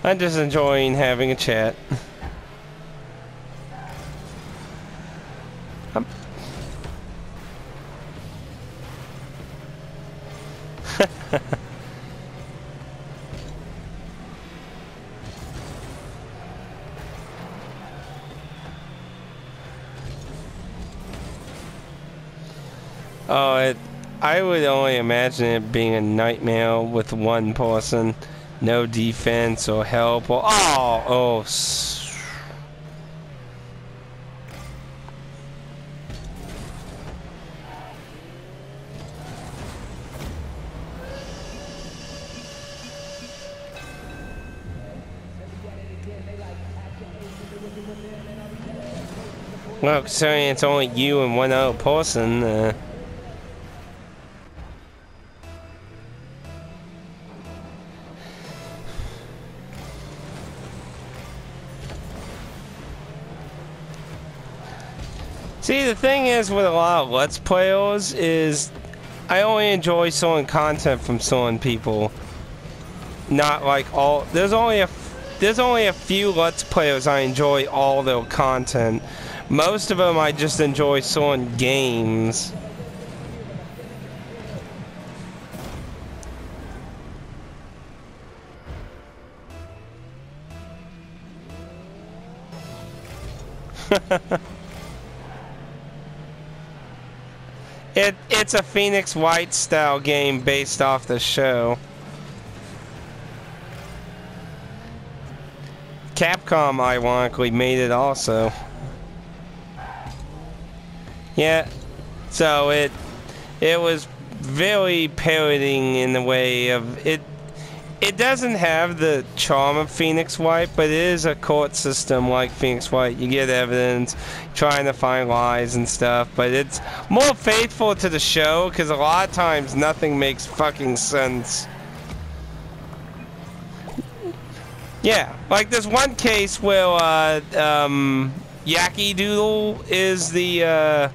I'm just enjoying having a chat. I would only imagine it being a nightmare with one person, no defense or help or well, considering it's only you and one other person. See, the thing is with a lot of Let's Players is I only enjoy certain content from certain people. Not like all. There's only a few Let's Players I enjoy all their content. Most of them I just enjoy certain games. It's a Phoenix White style game based off the show. Capcom ironically made it also. Yeah, so it was very parodying in the way of it. It doesn't have the charm of Phoenix White, but it is a court system like Phoenix White. You get evidence, trying to find lies and stuff, but it's more faithful to the show because a lot of times nothing makes fucking sense. Yeah, like there's one case where Yaki Doodle is the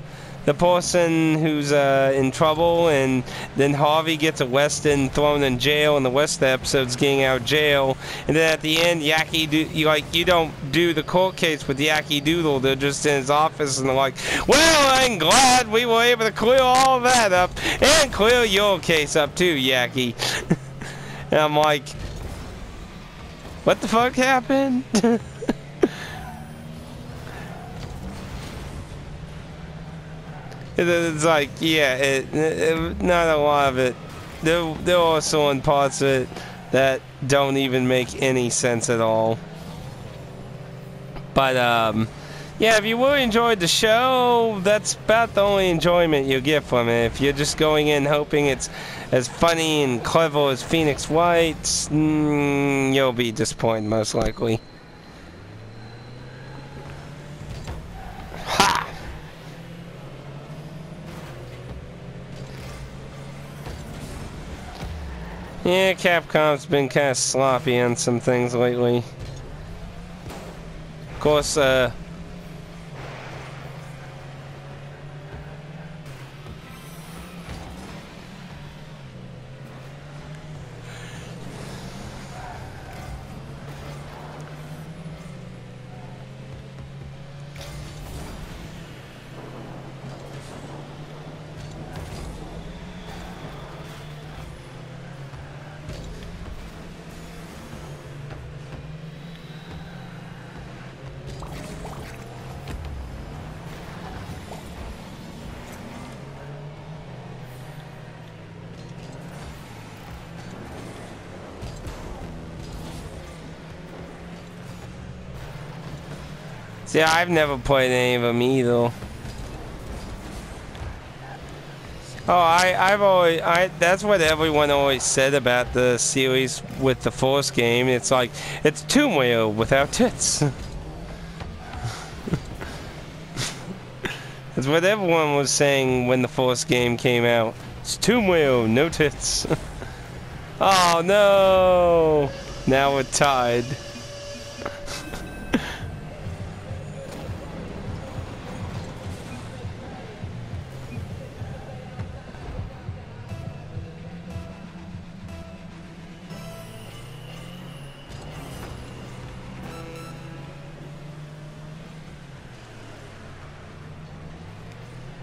person who's in trouble, and then Harvey gets arrested and thrown in jail, and the rest of the episode's getting out of jail. And then at the end, you don't do the court case with Yaki Doodle. They're just in his office, and they're like, "Well, I'm glad we were able to clear all that up and clear your case up too, Yaki." And I'm like, what the fuck happened? It's like, yeah, not a lot of it. There are certain parts of it that don't even make any sense at all. But, yeah, if you really enjoyed the show, that's about the only enjoyment you'll get from it. If you're just going in hoping it's as funny and clever as Phoenix White, you'll be disappointed most likely. Ha! Yeah, Capcom's been kind of sloppy on some things lately. Of course, see, I've never played any of them either. Oh, that's what everyone always said about the series with the Force game. It's like, it's Tomb Raider without tits. That's what everyone was saying when the Force game came out. It's Tomb Raider, no tits. Oh no! Now we're tied.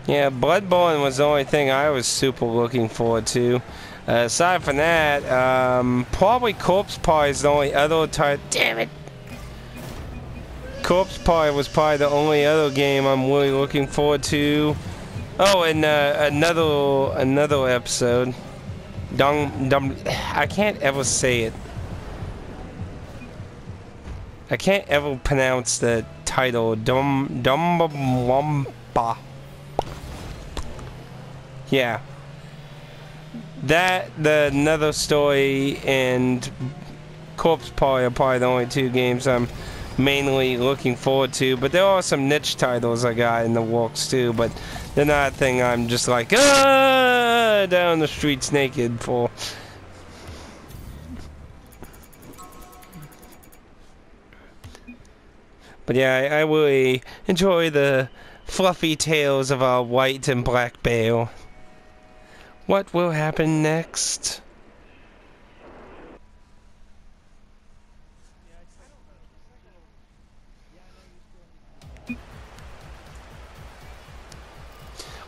Yeah, Bloodborne was the only thing I was super looking forward to. Aside from that, probably Corpse Pie is the only other title. Damn it! Corpse Pie was probably the only other game I'm really looking forward to. Oh, and another episode. I can't ever say it. I can't ever pronounce the title. Dumbawamba. Yeah. Another story, and Corpse Pie are probably the only two games I'm mainly looking forward to. But there are some niche titles I got in the works too, but they're not a thing I'm just like, down the streets naked for. But yeah, I really enjoy the fluffy tales of our white and black bear. What will happen next?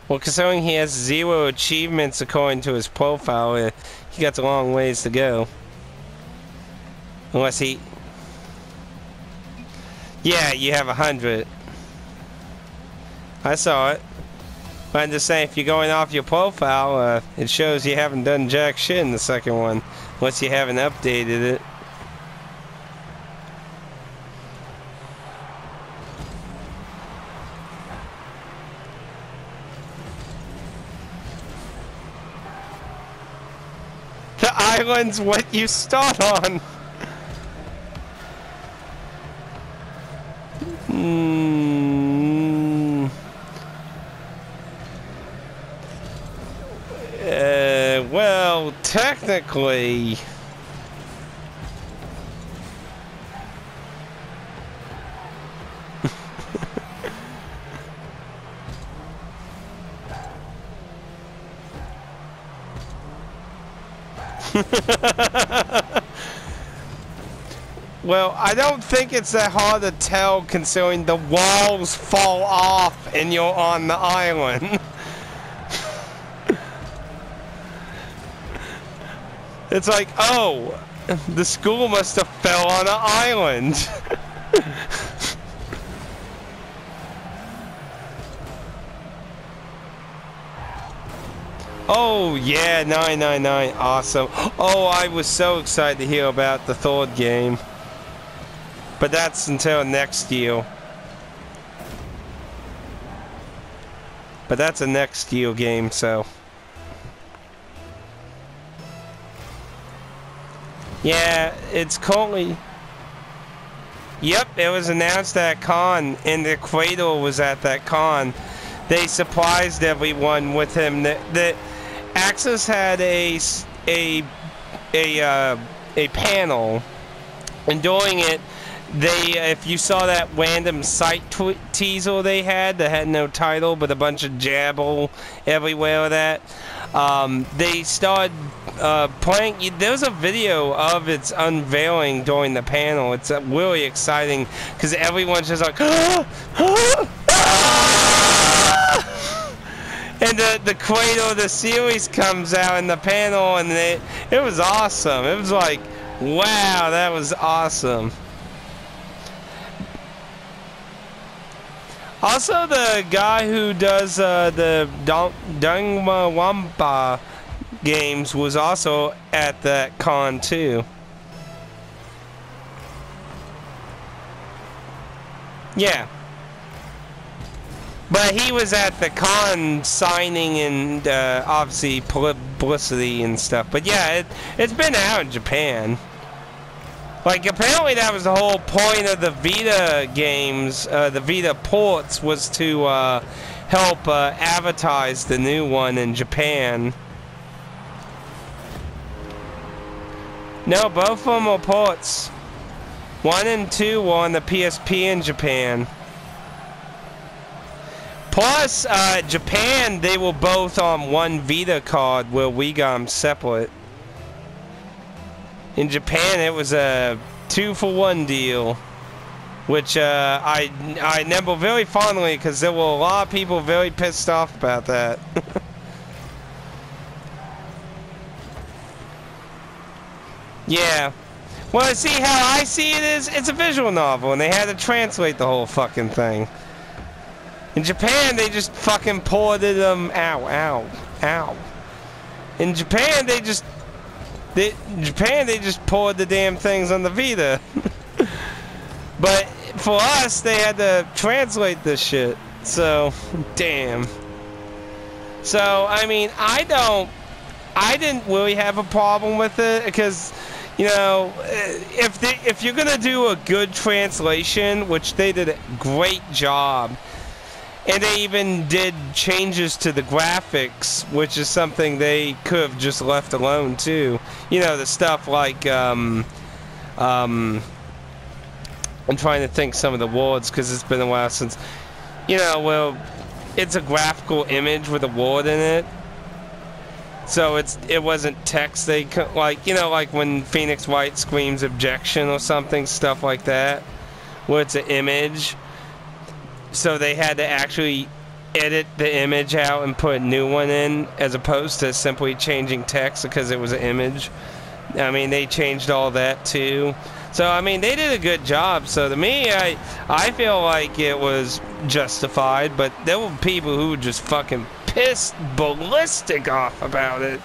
Well, considering he has 0 achievements according to his profile, he got a long ways to go. Unless he... Yeah, you have 100. I saw it. But I'm just saying, if you're going off your profile, it shows you haven't done jack shit in the second one. Unless you haven't updated it. The island's what you start on! Well, technically... Well, I don't think it's that hard to tell considering the walls fall off and you're on the island. It's like, oh, the school must have fell on an island. Oh, yeah, 999, awesome. Oh, I was so excited to hear about the third game. But that's until next year. But that's a next year game, so. Yeah, it's currently... Yep, it was announced at con, and the Cradle was at that con. They surprised everyone with him. The Axis had a panel, and during it, if you saw that random site teaser they had that had no title but a bunch of jabble everywhere, they started playing. There's a video of its unveiling during the panel. It's really exciting because everyone's just like, and the Cradle of the series comes out in the panel, and it was awesome. It was like, wow, that was awesome. Also, the guy who does the Dungawamba games was also at that con too. Yeah. But he was at the con signing and obviously publicity and stuff. But yeah, it's been out in Japan. Like, apparently that was the whole point of the Vita games, the Vita ports, was to help advertise the new one in Japan. No, both of them are ports. 1 and 2 were on the PSP in Japan. Plus, Japan, they were both on one Vita card where we got them separate. In Japan, it was a 2-for-1 deal. which I remember very fondly because there were a lot of people very pissed off about that. Yeah. Well, see how I see it is, it's a visual novel, and they had to translate the whole fucking thing. In Japan, they just fucking ported them. Ow, ow, ow. In Japan, they just poured the damn things on the Vita. But for us, they had to translate this shit. So, damn. So, I mean, I didn't really have a problem with it because, you know, if you're gonna do a good translation, which they did a great job, and they even did changes to the graphics, which is something they could have just left alone too. You know, the stuff like I'm trying to think some of the words because it's been a while since. You know, well, it's a graphical image with a word in it. So it wasn't text. They like, you know, like when Phoenix Wright screams objection or something, stuff like that, where it's an image. So they had to actually edit the image out and put a new one in, as opposed to simply changing text because it was an image. I mean, they changed all that too. So I mean, they did a good job. So to me, I feel like it was justified. But there were people who were just fucking pissed ballistic off about it.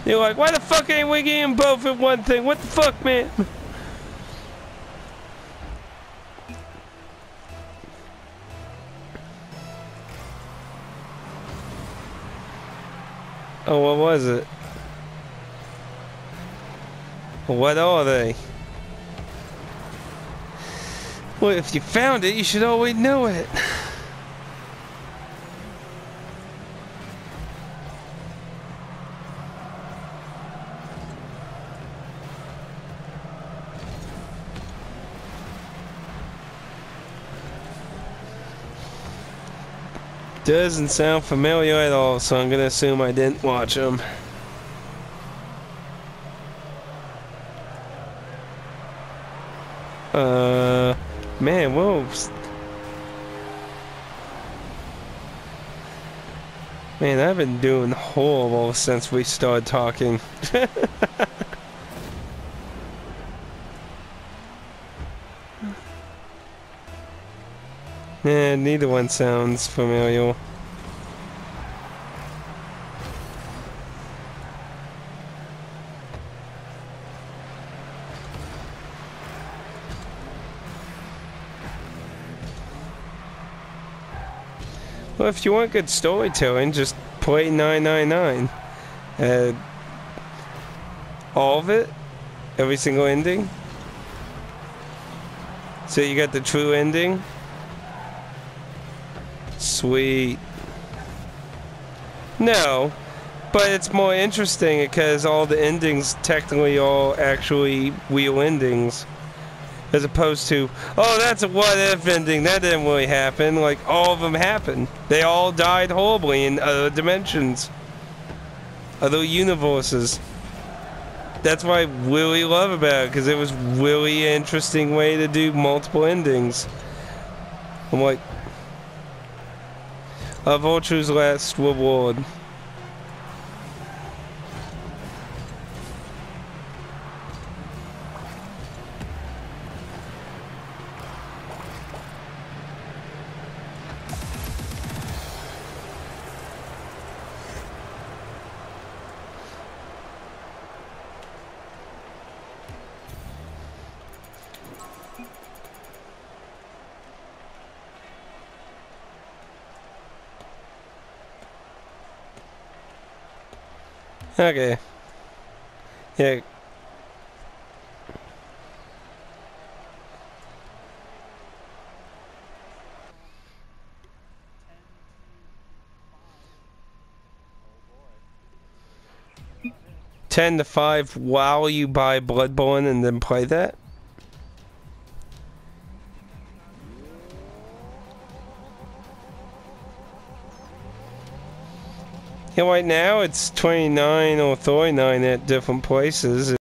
They're like, why the fuck ain't we getting both in one thing? What the fuck, man? Oh, what was it? What are they? Well, if you found it, you should always know it. Doesn't sound familiar at all, so I'm gonna assume I didn't watch them. Man, whoa. Man, I've been doing horrible since we started talking. Yeah, neither one sounds familiar. Well, if you want good storytelling, just play 999. All of it? Every single ending? So you got the true ending? Sweet. No, but it's more interesting because all the endings technically are actually real endings. As opposed to, oh, that's a what-if ending, that didn't really happen. Like, all of them happened. They all died horribly in other dimensions. Other universes. That's what I really love about it, because it was really an interesting way to do multiple endings. I'm like, a Vulture's last reward. Okay. Yeah. Ten to 5 while you buy Bloodborne and then play that? Yeah, right now it's 29 or 39 at different places.